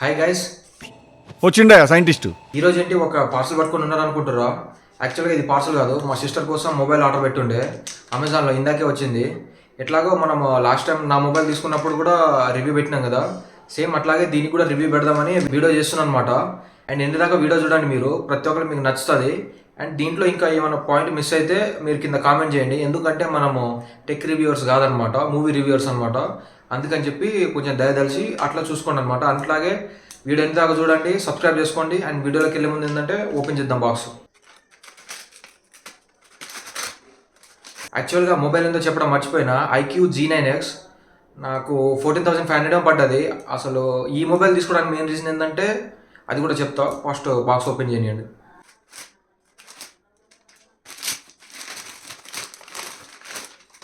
Hi guys, వచ్చిండా scientist. ఈరోజు ఏంటి ఒక పార్సల్ పట్టుకొని ఉన్నారనుకుంటారా? యాక్చువల్గా ఇది పార్సల్ కాదు, మా సిస్టర్ కోసం మొబైల్ ఆర్డర్ పెట్టుండే అమెజాన్లో, ఇందాకే వచ్చింది. ఎట్లాగో మనం లాస్ట్ టైం నా మొబైల్ తీసుకున్నప్పుడు కూడా రివ్యూ పెట్టినాం కదా, సేమ్ అట్లాగే దీనికి కూడా రివ్యూ పెడదామని వీడియో చేస్తున్నాను అనమాట. అండ్ ఎన్ని దాకా వీడియో చూడండి, మీరు ప్రతి ఒక్కరు మీకు నచ్చుతుంది. అండ్ దీంట్లో ఇంకా ఏమైనా పాయింట్ మిస్ అయితే మీరు కింద కామెంట్ చేయండి, ఎందుకంటే మనము టెక్ రివ్యూవర్స్ కాదనమాట, మూవీ రివ్యూవర్స్ అనమాట. అందుకని చెప్పి కొంచెం దయదలిచి అట్లా చూసుకోండి అనమాట. అట్లాగే వీడియో ఎంత దాకా చూడండి, సబ్స్క్రైబ్ చేసుకోండి. అండ్ వీడియోలోకి వెళ్ళే ముందు ఏంటంటే ఓపెన్ చేద్దాం బాక్స్. యాక్చువల్గా మొబైల్ ఏందో చెప్పడం మర్చిపోయినా, ఐక్యూ G9X నాకు 14,500 పడ్డది. అసలు ఈ మొబైల్ తీసుకోవడానికి మెయిన్ రీజన్ ఏంటంటే అది కూడా చెప్తా. ఫస్ట్ బాక్స్ ఓపెన్ చేయండి.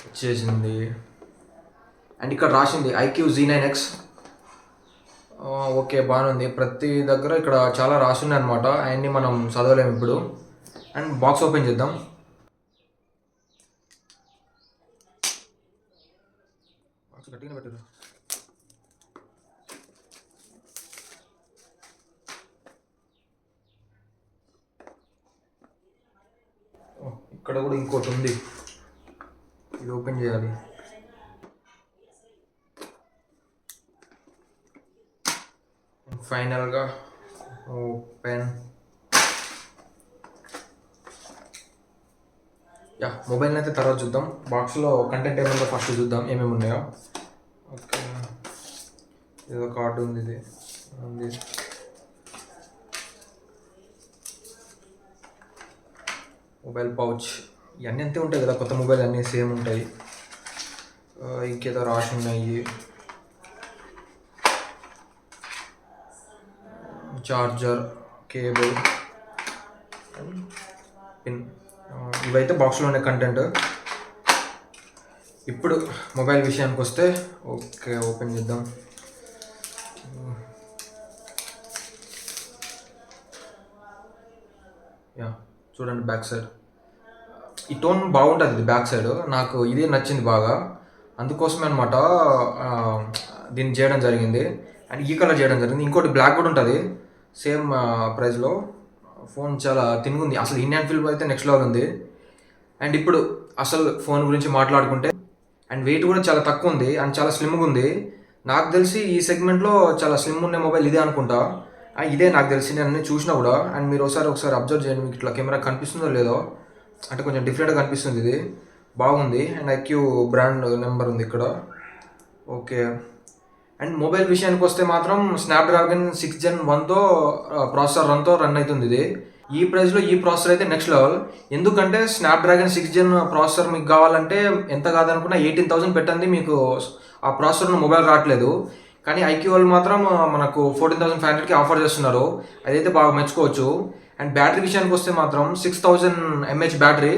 వచ్చేసింది. అండ్ ఇక్కడ రాసింది ఐక్యూ G9X. ఓకే, బాగానే ఉంది. ప్రతి దగ్గర ఇక్కడ చాలా రాసున్నాయి అనమాట, అవన్నీ మనం చదవలేము ఇప్పుడు. అండ్ బాక్స్ ఓపెన్ చేద్దాం. బాక్స్ గట్టిగా పెట్టరు. ఇక్కడ కూడా ఇంకోటి ఉంది, ఇది ఓపెన్ చేయాలి. ఫైనల్గా ఓపెన్. మొబైల్ అయితే తర్వాత చూద్దాం. బాక్స్లో కంటెంట్ ఏముందో ఫస్ట్ చూద్దాం, ఏమేమి ఉన్నాయో. ఓకే, ఏదో కార్డు ఉంది, ఇది ఉంది. మొబైల్ పౌచ్, ఇవన్నీ అంతే ఉంటాయి కదా, కొత్త మొబైల్ అన్నీ సేమ్ ఉంటాయి. ఇంకేదో రాసి ఉన్నాయి. చార్జర్, కేబుల్, పిన్, ఇవైతే బాక్స్లో ఉండే కంటెంట్. ఇప్పుడు మొబైల్ విషయానికి వస్తే, ఓకే ఓపెన్ చేద్దాం. చూడండి బ్యాక్ సైడ్, ఈ టోన్ బాగుంటుంది. ఇది బ్యాక్ సైడ్ నాకు ఇదే నచ్చింది బాగా, అందుకోసమే అనమాట దీన్ని చేయడం జరిగింది. అండ్ ఈ కలర్ చేయడం జరిగింది. ఇంకోటి బ్లాక్ కూడా ఉంటుంది సేమ్ ప్రైస్లో. ఫోన్ చాలా తినుగుంది, అసలు ఇండియన్ ఫిల్మ్ అయితే నెక్స్ట్ లెవెల్ ఉంది. అండ్ ఇప్పుడు అసలు ఫోన్ గురించి మాట్లాడుకుంటే, అండ్ వెయిట్ కూడా చాలా తక్కువ ఉంది, అండ్ చాలా స్లిమ్గా ఉంది. నాకు తెలిసి ఈ సెగ్మెంట్లో చాలా స్లిమ్ ఉన్న మొబైల్ ఇదే అనుకుంటా. ఇదే నాకు తెలిసి, నేను అన్నీ చూసినా కూడా. అండ్ మీరు ఒకసారి అబ్జర్వ్ చేయండి, మీకు ఇట్లా కెమెరా కనిపిస్తుందో లేదో, అంటే కొంచెం డిఫరెంట్గా కనిపిస్తుంది. ఇది బాగుంది. అండ్ ఐక్యూ బ్రాండ్ నెంబర్ ఉంది ఇక్కడ. ఓకే, అండ్ మొబైల్ విషయానికి వస్తే మాత్రం స్నాప్డ్రాగన్ 6 Gen 1తో ప్రాసెసర్ రన్ అవుతుంది ఇది. ఈ ప్రైస్లో ఈ ప్రాసెసర్ అయితే నెక్స్ట్ లెవెల్. ఎందుకంటే స్నాప్డ్రాగన్ 6 Gen ప్రాసెసర్ మీకు కావాలంటే ఎంత కాదనుకున్నా 18,000 పెట్టండి, మీకు ఆ ప్రాసెసర్ను మొబైల్ రావట్లేదు. కానీ ఐక్యూ వాళ్ళు మాత్రం మనకు 14,500కి ఆఫర్ చేస్తున్నారు, అదైతే బాగా మెచ్చుకోవచ్చు. అండ్ బ్యాటరీ విషయానికి వస్తే మాత్రం 6000 mAh బ్యాటరీ,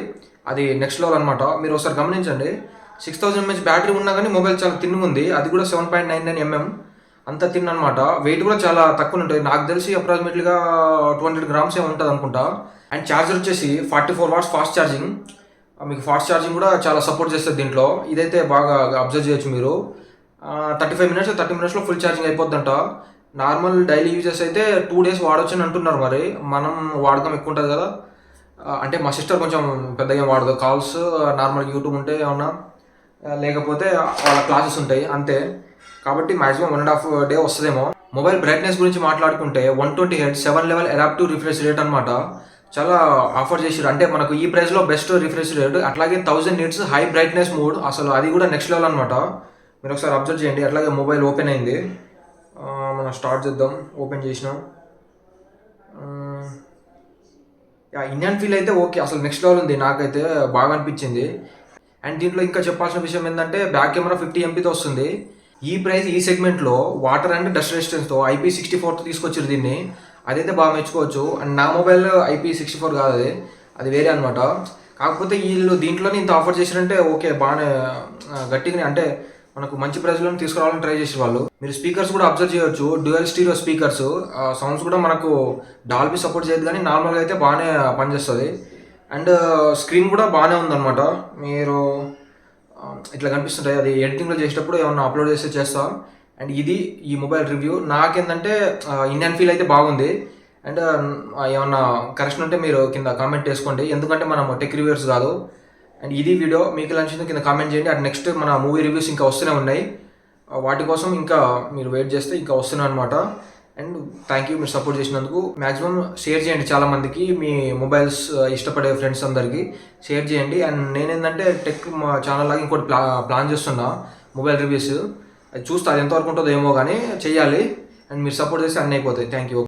అది నెక్స్ట్ లెవెల్ అనమాట. మీరు ఒకసారి గమనించండి, 6000 mAh బ్యాటరీ ఉన్నా కానీ మొబైల్ చాలా తిన్నుగా ఉంది. అది కూడా 7.99 mm, అంత తిన్ అనమాట. వెయిట్ కూడా చాలా తక్కువ ఉంటుంది. నాకు తెలిసి అప్రాక్సిమేట్లీగా 200 grams ఉంటుంది అనుకుంటా. అండ్ ఛార్జర్ వచ్చేసి 44 watts ఫాస్ట్ ఛార్జింగ్. మీకు ఫాస్ట్ ఛార్జింగ్ కూడా చాలా సపోర్ట్ చేస్తుంది దీంట్లో. ఇదైతే బాగా అబ్జర్వ్ చేయొచ్చు మీరు. 30 minutesలో ఫుల్ ఛార్జింగ్ అయిపోద్దంట. నార్మల్ డైలీ యూజెస్ అయితే 2 days వాడవచ్చు అని అంటున్నారు. మరి మనం వాడకం ఎక్కువ ఉంటుంది కదా, అంటే మా సిస్టర్ కొంచెం పెద్దగా వాడదు. కాల్స్, నార్మల్ యూట్యూబ్ ఉంటే ఏమన్నా, లేకపోతే వాళ్ళ క్లాసెస్ ఉంటాయి అంతే. కాబట్టి మాక్సిమం 1.5 day వస్తుందేమో. మొబైల్ బ్రైట్నెస్ గురించి మాట్లాడుకుంటే 120Hz 7 level adaptive refresh rate అనమాట. చాలా ఆఫర్ చేసారు, అంటే మనకు ఈ ప్రైస్లో బెస్ట్ రిఫ్రెష్ రేట్. అట్లాగే 1000 nits హై బ్రైట్నెస్ మోడ్, అసలు అది కూడా నెక్స్ట్ లెవెల్ అనమాట. మీరు ఒకసారి అబ్జర్వ్ చేయండి. అట్లాగే మొబైల్ ఓపెన్ అయింది, మనం స్టార్ట్ చేద్దాం. ఓపెన్ చేసినాం. ఇండియన్ ఫీల్ అయితే ఓకే, అసలు నెక్స్ట్ లెవెల్ ఉంది, నాకైతే బాగా అనిపించింది. అండ్ దీంట్లో ఇంకా చెప్పాల్సిన విషయం ఏంటంటే బ్యాక్ కెమెరా 50 MPతో వస్తుంది. ఈ ప్రైస్ ఈ సెగ్మెంట్లో వాటర్ అండ్ డస్ట్ రెసిస్టెన్స్తో IP64తో తీసుకొచ్చారు దీన్ని, అదైతే బాగా మెచ్చుకోవచ్చు. అండ్ నా మొబైల్ IP64 కాదు, అది వేరే అనమాట. కాకపోతే వీళ్ళు దీంట్లోనే ఇంత ఆఫర్ చేశారంటే ఓకే, బాగానే గట్టిగానే, అంటే మనకు మంచి ప్రైస్లో తీసుకురావాలని ట్రై చేసే వాళ్ళు. మీరు స్పీకర్స్ కూడా అబ్జర్వ్ చేయొచ్చు, డ్యూయల్ స్టీరియో స్పీకర్స్. సౌండ్స్ కూడా మనకు డాల్బీ సపోర్ట్ చేయదు, కానీ నార్మల్గా అయితే బాగానే పనిచేస్తుంది. అండ్ స్క్రీన్ కూడా బాగానే ఉందన్నమాట. మీరు ఇట్లా కనిపిస్తుంటాయి, అది ఎడిటింగ్లో చేసేటప్పుడు ఏమన్నా అప్లోడ్ చేస్తే చేస్తా. అండ్ ఇది ఈ మొబైల్ రివ్యూ. నాకేంటంటే ఇండియన్ ఫీల్ అయితే బాగుంది. అండ్ ఏమన్నా కరెక్షన్ ఉంటే మీరు కింద కామెంట్ చేసుకోండి, ఎందుకంటే మనం టెక్ రివ్యూర్స్ కాదు. అండ్ ఇది వీడియో మీకు నచ్చింది కింద కామెంట్ చేయండి. అండ్ నెక్స్ట్ మన మూవీ రివ్యూస్ ఇంకా వస్తూనే ఉన్నాయి, వాటి కోసం ఇంకా మీరు వెయిట్ చేస్తే ఇంకా వస్తున్నాయి అనమాట. అండ్ థ్యాంక్ యూ మీరు సపోర్ట్ చేసినందుకు. మ్యాక్సిమం షేర్ చేయండి, చాలామందికి మీ మొబైల్స్ ఇష్టపడే ఫ్రెండ్స్ అందరికీ షేర్ చేయండి. అండ్ నేనేంటంటే టెక్ మా ఛానల్ లాగా ఇంకోటి ప్లాన్ చేస్తున్నా మొబైల్ రివ్యూస్. అది చూస్తా, అది ఎంతవరకు ఉంటుందో ఏమో కానీ చెయ్యాలి. అండ్ మీరు సపోర్ట్ చేస్తే అన్నీ అయిపోతాయి. Thank you.